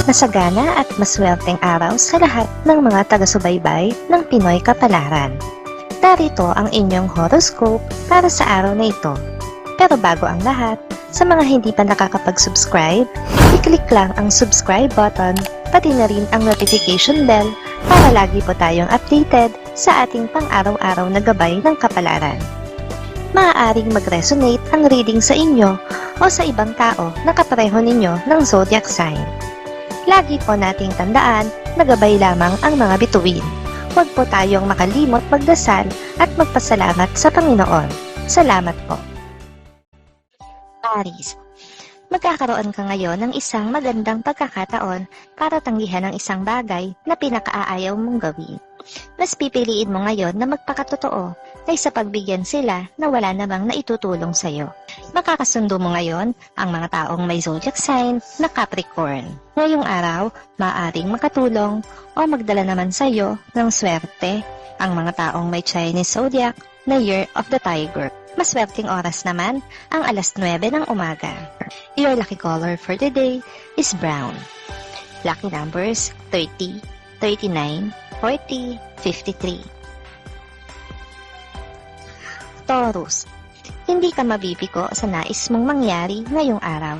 Masagana at maswerteng araw sa lahat ng mga taga-subaybay ng Pinoy Kapalaran. Narito ang inyong horoscope para sa araw na ito. Pero bago ang lahat, sa mga hindi pa nakakapag-subscribe, i-click lang ang subscribe button, pati na rin ang notification bell para lagi po tayong updated sa ating pang-araw-araw na gabay ng kapalaran. Maaaring mag-resonate ang reading sa inyo o sa ibang tao na kapareho ninyo ng zodiac sign. Lagi po nating tandaan na gabay lamang ang mga bituin. Huwag po tayong makalimot magdasal at magpasalamat sa Panginoon. Salamat po. Aries, magkakaroon ka ngayon ng isang magandang pagkakataon para tanggihan ang isang bagay na pinakaayaw mong gawin. Mas pipiliin mo ngayon na magpakatotoo kaysa pagbigyan sila na wala namang naitutulong sa'yo. Makakasundo mo ngayon ang mga taong may zodiac sign na Capricorn. Ngayong araw, maaaring makatulong o magdala naman sa'yo ng swerte ang mga taong may Chinese zodiac na Year of the Tiger. Maswerteng oras naman ang alas 9 ng umaga. Your lucky color for today is brown. Lucky numbers 30, 39, 40, 53. Taurus, hindi ka mabibiko sa nais mong mangyari ngayong araw.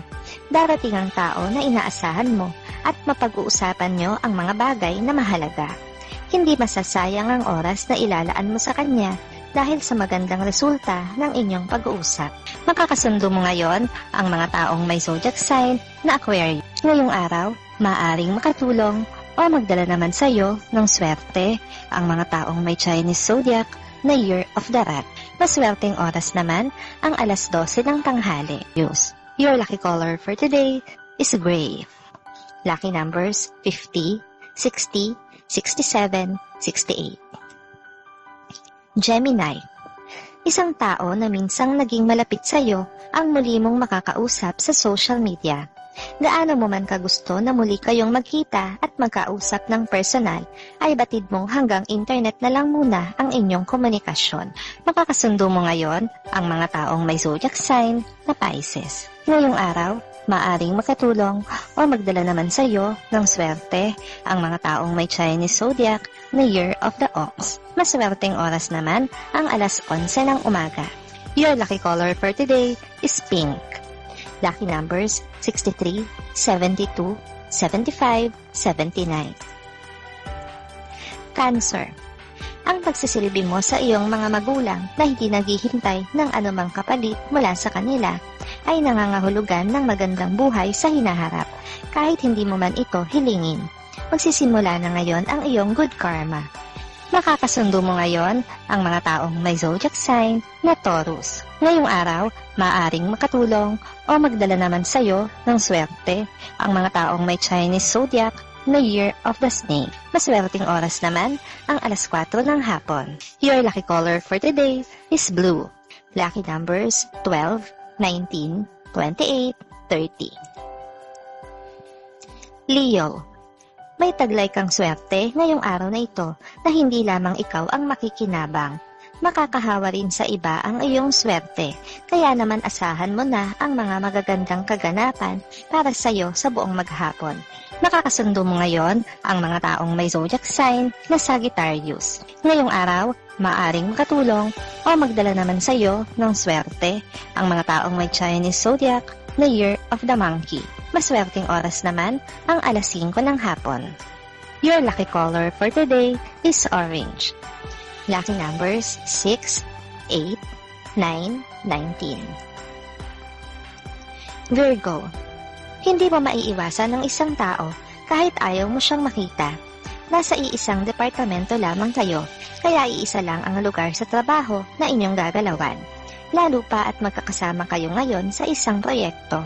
Darating ang tao na inaasahan mo at mapag-uusapan nyo ang mga bagay na mahalaga. Hindi masasayang ang oras na ilalaan mo sa kanya dahil sa magandang resulta ng inyong pag-uusap. Makakasundo mo ngayon ang mga taong may zodiac sign na Aquarius. Ngayong araw, maaaring makatulong o magdala naman sa iyo ng swerte ang mga taong may Chinese zodiac na Year of the Rat. Maswerteng oras naman ang alas 12 ng tanghali. Your lucky color for today is gray. Lucky numbers 50, 60, 67, 68. Gemini, isang tao na minsang naging malapit sa iyo ang muli mong makakausap sa social media. Gaano mo man kagusto na muli kayong magkita at magkausap ng personal, ay batid mong hanggang internet na lang muna ang inyong komunikasyon. Makakasundo mo ngayon ang mga taong may zodiac sign na Pisces. Ngayong araw, maaring makatulong o magdala naman sa iyo ng swerte ang mga taong may Chinese zodiac na Year of the Ox. Maswerteng oras naman ang alas 11 ng umaga. Your lucky color for today is pink. Lucky numbers 63, 72, 75, 79. Cancer, ang pagsisilbi mo sa iyong mga magulang na hindi naghihintay ng anumang kapalit mula sa kanila ay nangangahulugan ng magandang buhay sa hinaharap kahit hindi mo man ito hilingin. Magsisimula na ngayon ang iyong good karma. Makakasundo mo ngayon ang mga taong may zodiac sign na Taurus. Ngayong araw, maaaring makatulong o magdala naman sa iyo ng swerte ang mga taong may Chinese zodiac na Year of the Snake. Maswerteng oras naman ang alas 4 ng hapon. Your lucky color for today is blue. Lucky numbers 12, 19, 28, 30. Leo, may taglay kang swerte ngayong araw na ito na hindi lamang ikaw ang makikinabang. Makakahawa rin sa iba ang iyong swerte, kaya naman asahan mo na ang mga magagandang kaganapan para sa iyo sa buong maghapon. Makakasundo mo ngayon ang mga taong may zodiac sign na Sagittarius. Ngayong araw, maaring makatulong o magdala naman sa iyo ng swerte ang mga taong may Chinese zodiac na Year of the Monkey. Maswerteng oras naman ang alas 5 ng hapon. Your lucky color for today is orange. Lucky numbers 6, 8, 9, 19. Virgo, hindi mo maiiwasan ng isang tao kahit ayaw mo siyang makita. Nasa iisang departamento lamang kayo, kaya iisa lang ang lugar sa trabaho na inyong gagalawan. Lalo pa at magkakasama kayo ngayon sa isang proyekto.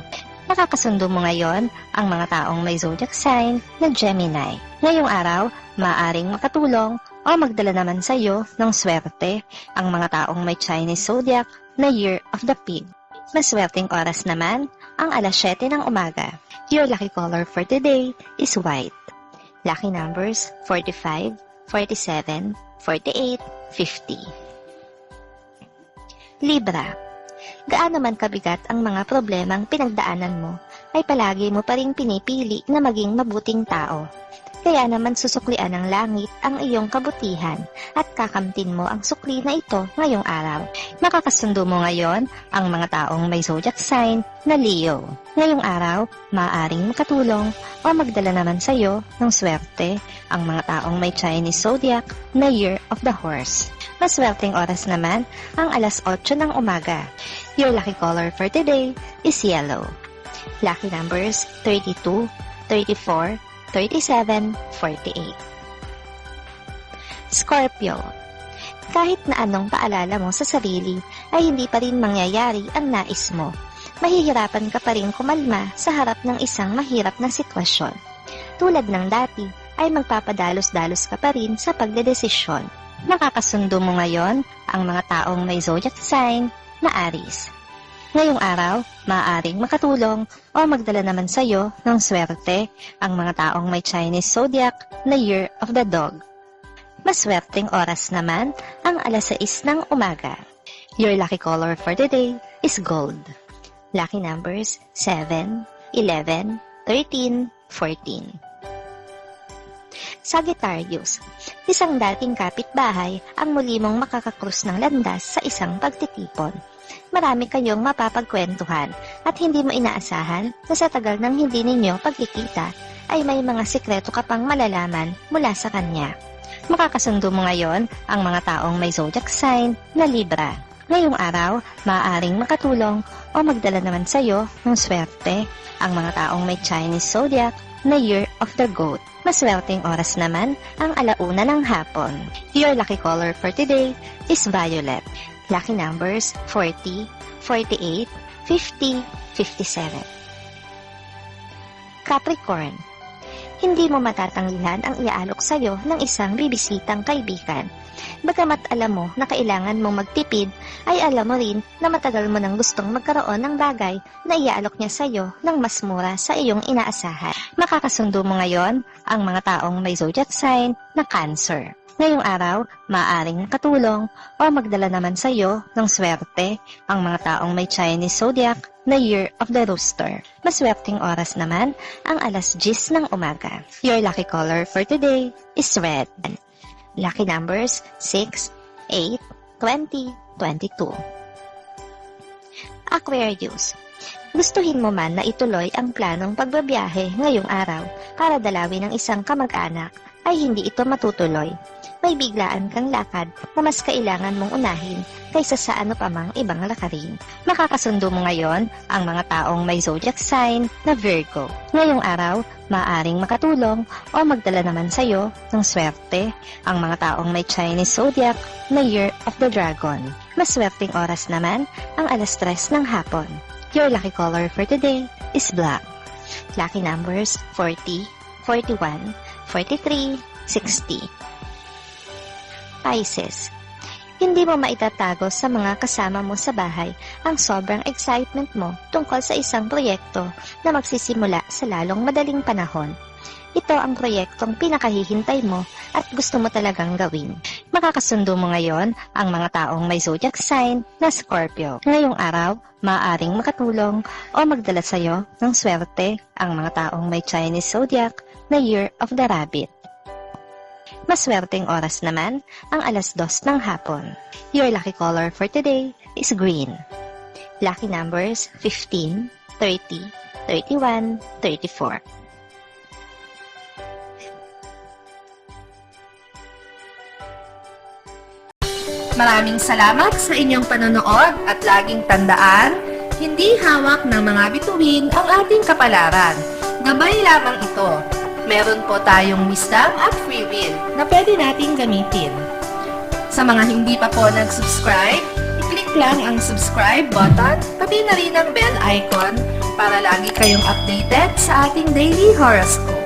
Nakakasundo mo ngayon ang mga taong may zodiac sign na Gemini. Ngayong araw, maaaring makatulong o magdala naman sa iyo ng swerte ang mga taong may Chinese zodiac na Year of the Pig. Maswerteng oras naman ang alas 7 ng umaga. Your lucky color for today is white. Lucky numbers 45, 47, 48, 50. Libra, gaano man kabigat ang mga problemang pinagdaanan mo, ay palagi mo pa ring pinipili na maging mabuting tao. Kaya naman susuklian ng langit ang iyong kabutihan at kakamtin mo ang sukli na ito ngayong araw. Makakasundo mo ngayon ang mga taong may zodiac sign na Leo. Ngayong araw, maaaring makatulong o magdala naman sa iyo ng swerte ang mga taong may Chinese zodiac na Year of the Horse. Maswerteng oras naman ang alas 8 ng umaga. Your lucky color for today is yellow. Lucky numbers 32, 34, 37, 48. Scorpio. Kahit na anong paalala mo sa sarili ay hindi pa rin mangyayari ang nais mo. Mahihirapan ka pa rin kumalma sa harap ng isang mahirap na sitwasyon. Tulad ng dati ay magpapadalos-dalos ka pa rin sa pagdedesisyon. Nakakasundo mo ngayon ang mga taong may zodiac sign na Aries. Ngayong araw, maaaring makatulong o magdala naman sa iyo ng swerte ang mga taong may Chinese zodiac na Year of the Dog. Maswerteng oras naman ang alas 6 ng umaga. Your lucky color for today is gold. Lucky numbers 7, 11, 13, 14. Sagittarius. Isang dating kapitbahay ang muli mong makakakrus ng landas sa isang pagtitipon. Marami kayong mapapagkwentuhan at hindi mo inaasahan na sa tagal ng hindi ninyo pagkikita ay may mga sikreto ka pang malalaman mula sa kanya. Makakasundo mo ngayon ang mga taong may zodiac sign na Libra. Ngayong araw, maaaring makatulong o magdala naman sa iyo ng swerte ang mga taong may Chinese zodiac na Year of the Goat. Maswerteng oras naman ang alauna ng hapon. Your lucky color for today is violet. Lucky numbers 40, 48, 50, 57. Capricorn. Hindi mo matatanggihan ang iaalok sa iyo ng isang bibisitang kaibigan. Bagamat alam mo na kailangan mong magtipid, ay alam mo rin na matagal mo nang gustong magkaroon ng bagay na iaalok niya sa iyo ng mas mura sa iyong inaasahan. Makakasundo mo ngayon ang mga taong may zodiac sign na Cancer. Ngayong araw, maaaring makatulong o magdala naman sa iyo ng swerte ang mga taong may Chinese zodiac na Year of the Rooster. Maswerteng oras naman ang alas 10 ng umaga. Your lucky color for today is red. Lucky numbers 6, 8, 20, 22. Aquarius. Gustuhin mo man na ituloy ang planong pagbabiyahe ngayong araw para dalawin ng isang kamag-anak, ay hindi ito matutuloy. May biglaan kang lakad na mas kailangan mong unahin kaysa sa ano pa mang ibang lakarin. Makakasundo mo ngayon ang mga taong may zodiac sign na Virgo. Ngayong araw, maaaring makatulong o magdala naman sa iyo ng swerte ang mga taong may Chinese zodiac na Year of the Dragon. Maswerteng oras naman ang alas 3 ng hapon. Your lucky color for today is black. Lucky numbers 40, 41, 43, 60. Pisces. Hindi mo maitatago sa mga kasama mo sa bahay ang sobrang excitement mo tungkol sa isang proyekto na magsisimula sa lalong madaling panahon. Ito ang proyektong pinakahihintay mo at gusto mo talagang gawin. Makakasundo mo ngayon ang mga taong may zodiac sign na Scorpio. Ngayong araw, maaaring makatulong o magdala sa iyo ng swerte ang mga taong may Chinese zodiac na Year of the Rabbit. Maswerteng oras naman ang alas 2 ng hapon. Your lucky color for today is green. Lucky numbers 15, 30, 31, 34. Maraming salamat sa inyong panonood at laging tandaan, hindi hawak ng mga bituin ang ating kapalaran. Gabay lamang ito. Meron po tayong wisdom at free will na pwede nating gamitin. Sa mga hindi pa po nag-subscribe, i-click lang ang subscribe button, pati na rin ang bell icon para lagi kayong updated sa ating daily horoscope.